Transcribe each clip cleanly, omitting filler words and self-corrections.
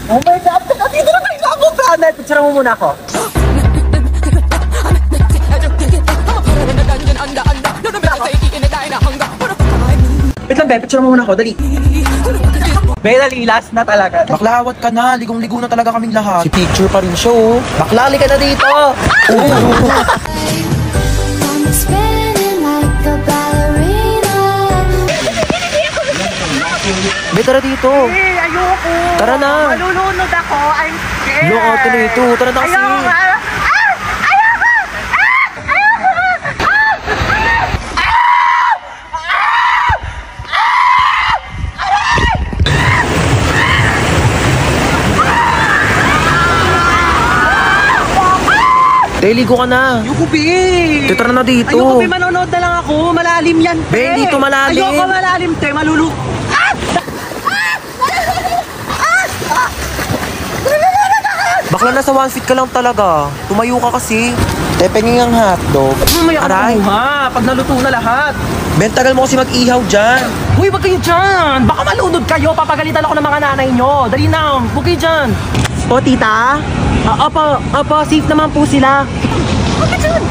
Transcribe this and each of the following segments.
Oh my God! Dito na tayo napunta! Picture mo muna ako. Wait lang, be. Picture mo muna ako. Dali. Be, dali. Last na talaga. Baklawat ka na, ligong-ligo na talaga kaming lahat. Si picture pa rin siya, oh. Baklali ka na dito! Be, tara dito. Ayoko. Tara na. Malulunod ako. I'm scared. Yung ate na ito, tara na kasi. Ayoko. Ligo ka na. Ayoko, be. Tara na dito. Ayoko, be. Manonood na lang ako. Malalim yan, Be, dito malalim. Ayoko malalim, te. Malulu... Bakla nasa 1 feet ka lang talaga. Tumayo ka kasi. Tepenging ang hotdog. Mamaya ka na kumuha. Pag naluto na lahat. Ben, tagal mo kasi mag-ihaw dyan. Uy, wag kayo dyan. Baka malunod kayo. Papagalitan ako ng mga nanay nyo. Dali na. Huwag kayo dyan. O, tita? Opo, safe naman po sila. Huwag ka dyan.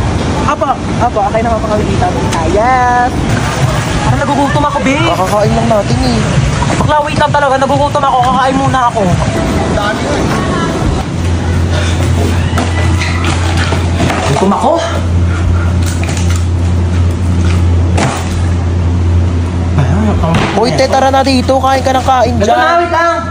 Opo, okay naman pa kami dito. Yes. Parang nagugutom ako, be. Kakakain lang natin eh. Bakla, wait lang talaga. Nagugutom ako. Kakain muna ako. Gutom ako. Uy, te, tara na dito. Kain ka ng kain Ito dyan. na, wait lang.